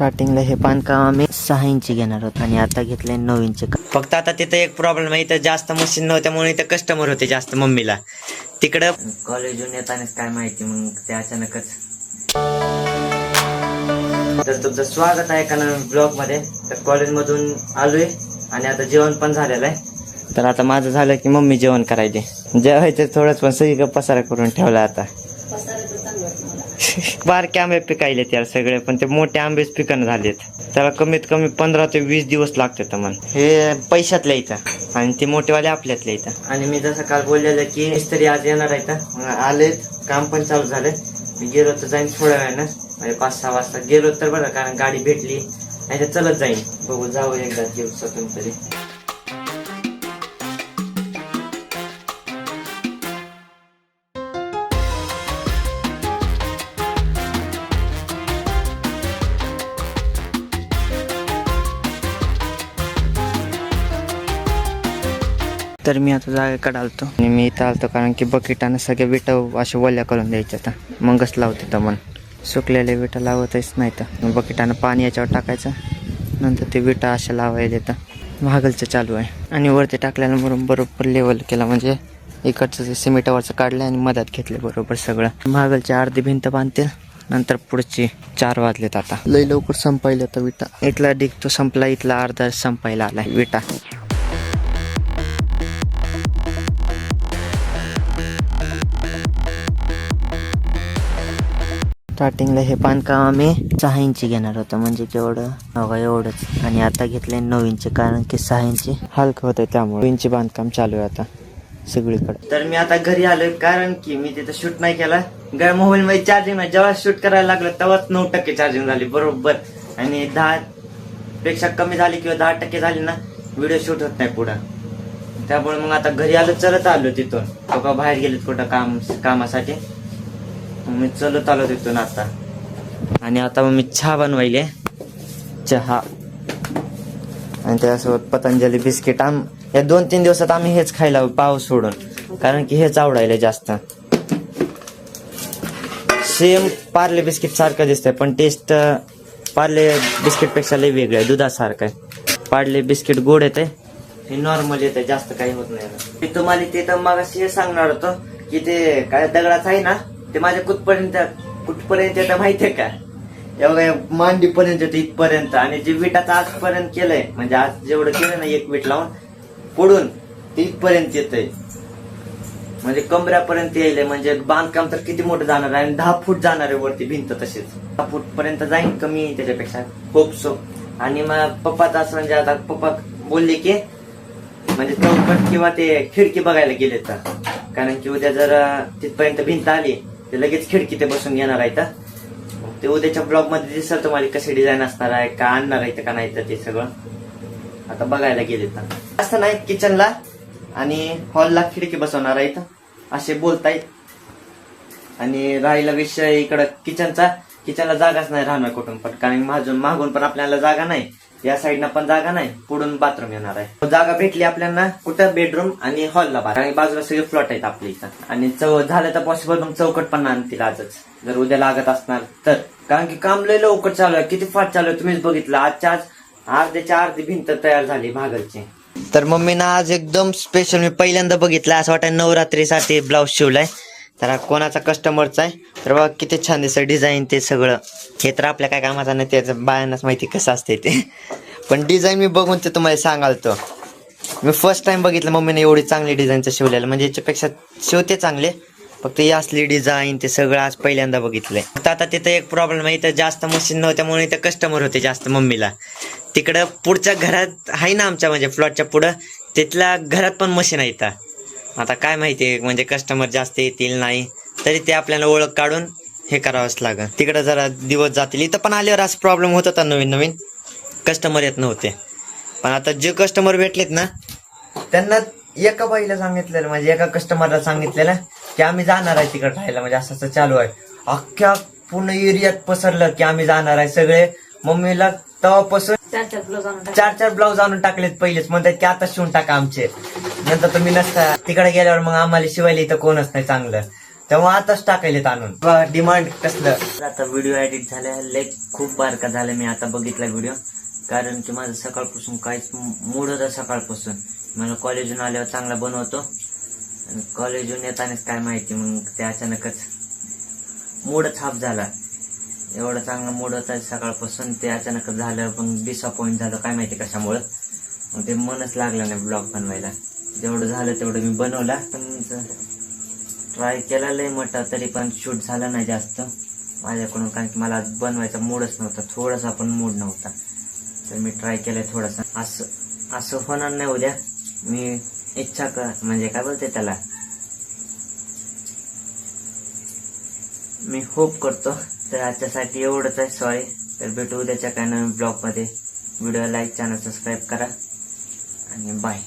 स्टार्टिंगला हे बांधकाम आम्ही 6 इंची घेणार होतो आणि आता घेतलंय 9 इंच. फक्त आता तिथं एक प्रॉब्लेम आहे, इथं जास्त मशीन नव्हत्यामुळे इथं कस्टमर होते जास्त मम्मीला. तिकडं कॉलेजून येतानाच काय माहिती मग ते अचानकच. तर तुमचं स्वागत आहे का ब्लॉग मध्ये. तर कॉलेजमधून आलोय आणि आता जेवण पण झालेलं आहे. तर आता माझं झालं की मम्मी जेवण करायचे. जेवायचं थोडंच पण सगळी पसारा करून ठेवला आता. बारके आंबे पिकायले त्याला सगळे, पण ते मोठे आंबेच पिकन झालेत. त्याला कमीत कमी 15 ते 20 दिवस लागतात मन. हे पैशातल्या इथं आणि ते मोठेवाले आपल्यातल्या इथं. आणि मी जसं काल बोललेलं की मिस्त्री आज येणार आहे, आले, काम पण चालू झालंय. मी गेलो तर जाईन थोड्या वेळानं, म्हणजे 5-6 वाजता गेलो तर बरं, कारण गाडी भेटली नाही तर चलत जाईन. बघू जाऊ एकदा दिवसातून तरी. तर मी आता जागेकडे आलतो आणि मी इथं आलतो कारण की बकेटानं सगळे विटा असे वल्या करून द्यायचे. आता मगच लावते तर मन सुकलेले विटा लावतच नाही. तर बकेटानं पाणी याच्यावर टाकायचं, नंतर ते विटा अशा लावायला येतं. महागलचं चालू आहे आणि वरती टाकल्यानं म्हणून बरोबर लेवल केला, म्हणजे इकडचं जे सिमेंटावरचं काढलं आणि मधात घेतले बरोबर सगळं. महागलची अर्धी भिंत बांधते, नंतर पुढची 4 वाजलेत. आता लई लवकर संपायला तर विटा. इथला डिग तो संपला, इथला अर्धा संपायला आलाय विटा. स्टार्टिंगला हे बांधकाम आम्ही 6 इंची घेणार होतो, म्हणजे केवढं हवं एवढंच. आणि आता घेतलंय 9 इंच, कारण की 6 इंची हलकं होतं, त्यामुळे 9 इंची बांधकाम चालू आहे आता सगळीकडे. तर मी आता घरी आलोय कारण की मी तिथं शूट नाही केला. मोबाईल मध्ये चार्जिंग नाही. जेव्हा शूट करायला लागलं तेव्हाच 9% चार्जिंग झाली बरोबर. आणि 10 पेक्षा कमी झाली किंवा 10% झाली ना, व्हिडिओ शूट होत नाही पुढं. त्यामुळे मग आता घरी आलो, चलत आलो तिथून. पप्पा बाहेर गेलेत कुठं कामासाठी. मी चलत आलो तिथून आता. आणि आता मग मी चहा बनवायले, चहा आणि त्यासोबत पतंजली बिस्किट. या 2-3 दिवसात आम्ही हेच खायला पाव सोडून, कारण की हेच आवडायला जास्त. सेम पार्ले बिस्किट सारखं दिसतंय, पण टेस्ट पार्ले बिस्किट पेक्षा लई वेगळं आहे, दुधासारखं आहे. पार्ले बिस्किट गोड येते, हे नॉर्मल येते, जास्त काही होत नाही. मी तुम्हाला ते तर मगाशी सांगणार होतो की ते काय दगडाचं आहे ना, ते माझ्या कुठपर्यंत येतं माहितीये का? एवढ्या मांडीपर्यंत येतं, इथपर्यंत. आणि जे विटाचं आजपर्यंत केलंय, म्हणजे आज जेवढं केलं ना एक वीट लावून पुढून ते इथपर्यंत येतंय, म्हणजे कमऱ्यापर्यंत यायलंय. म्हणजे बांधकाम तर किती मोठं जाणार आहे, आणि 10 फूट जाणार आहे वरती भिंत. तशीच 10 फूट पर्यंत जाईन, कमी त्याच्यापेक्षा होप सो. आणि मग पप्पाचं असं, म्हणजे आता पप्पा बोलले की म्हणजे चौकट किंवा ते खिडकी बघायला गेले तर, कारण की उद्या जर तिथपर्यंत भिंत आली तर लगेच खिडकी ते बसून घेणार आहे. ते उद्याच्या ब्लॉग मध्ये दिसत तुम्हाला कशी डिझाईन असणार आहे, का आणणार आहे का नाही, तर ते सगळं आता बघायला गेले तर. असं नाही, किचनला आणि हॉलला खिडकी बसवणार आहे असे बोलतायत. आणि राहिला विषय इकडं किचनला जागाच नाही राहणार कुठून पण, कारण मागून पण आपल्याला जागा नाही, या साईडनं पण जागा नाही, पुढून बाथरूम येणार आहे. जागा भेटली आपल्याला कुठं, बेडरूम आणि हॉलला, कारण बाजूला सगळे फ्लॉट आहेत आपल्या इथं. आणि झालं तर पॉसिबल मग चौकट पण आणतील आजच, जर उद्या लागत असणार तर. कारण की काम लय लवकर चालू आहे, किती फास्ट चालू आहे तुम्हीच बघितलं. आजच्या आज अर्ध्याच्या अर्धी भिंत तयार झाली भागलची. तर मम्मीनं आज एकदम स्पेशल, मी पहिल्यांदा बघितलं, असं वाटतं नवरात्रीसाठी ब्लाऊज शिवलाय. तर कोणाचा कस्टमरचा आहे, तर बघा किती छान दिसतं डिझाईन ते सगळं. हे तर आपल्या काय कामाचा नाही, त्याचं बायांनाच माहिती कसं असते ते. पण डिझाईन मी बघून ते तुम्हाला सांगालतो. मी फर्स्ट टाइम बघितलं मम्मीने एवढी चांगली डिझाईनचं शिवलेलं, म्हणजे याच्यापेक्षा शिवते चांगले, फक्त ही असली डिझाईन ते सगळं आज पहिल्यांदा बघितलंय. फक्त आता तिथं एक प्रॉब्लेम आहे, इथं जास्त मशीन नव्हत्यामुळे इथं कस्टमर होते जास्त मम्मीला. तिकडं पुढच्या घरात आहे ना आमच्या, म्हणजे फ्लॉटच्या पुढं, तिथल्या घरात पण मशीन आहे इथं. आता काय माहिती, म्हणजे कस्टमर जास्त येतील नाही, तरी ते आपल्याला ओळख काढून हे करावंच लागेल. तिकडं जरा दिवस जातील. इथं पण आल्यावर असं प्रॉब्लेम होत होता, नवीन कस्टमर येत नव्हते. पण आता जे कस्टमर भेटलेत ना, त्यांना एका बाईला सांगितलेलं, म्हणजे एका कस्टमरला सांगितलेलं की आम्ही जाणार आहे तिकडे राहायला, म्हणजे असं चालू आहे. अख्ख्या पूर्ण एरियात पसरलं की आम्ही जाणार आहे. सगळे मम्मीला तेव्हापासून 4-4 ब्लाऊज आणून टाकलेत पहिलेच. म्हणतात की आता शिवून टाका आमचे, नंतर तुम्ही नसता. तिकडे गेल्यावर मग आम्हाला शिवायला इथं कोणच नाही चांगलं. तेव्हा आताच टाकायलेत आणून डिमांड कसलं. आता व्हिडिओ एडिट झाल्या लय खूप बारका झाला. मी आता बघितला व्हिडिओ, कारण की माझं सकाळपासून काहीच मूड होता. सकाळपासून मला कॉलेजून आल्यावर चांगला बनवतो, कॉलेजून येतानाच काय माहिती मग ते अचानकच मूडच हाफ झाला. एवढा चांगला मूड होता सकाळपासून, ते अचानकच झालं. पण डिसअपॉइंट झालं काय माहिती कशामुळं. मग ते मनच लागलं नाही ब्लॉग बनवायला. जेवढं झालं तेवढं मी बनवला, पण ट्राय केला लय मोठा, तरी पण शूट झालं नाही जास्त माझ्याकडून, कारण की मला बनवायचा मूडच नव्हता. थोडासा पण मूड नव्हता, तर मी ट्राय केलंय थोडासा. असं होणार नाही उद्या. मी इच्छा म्हणजे काय बोलते त्याला, मी होप करतो. तर आजच्यासाठी एवढंच आहे. सॉरी. तर भेटू उद्याच्या काय नवीन ब्लॉग मध्ये. व्हिडिओ लाईक, चॅनल सबस्क्राईब करा आणि बाय.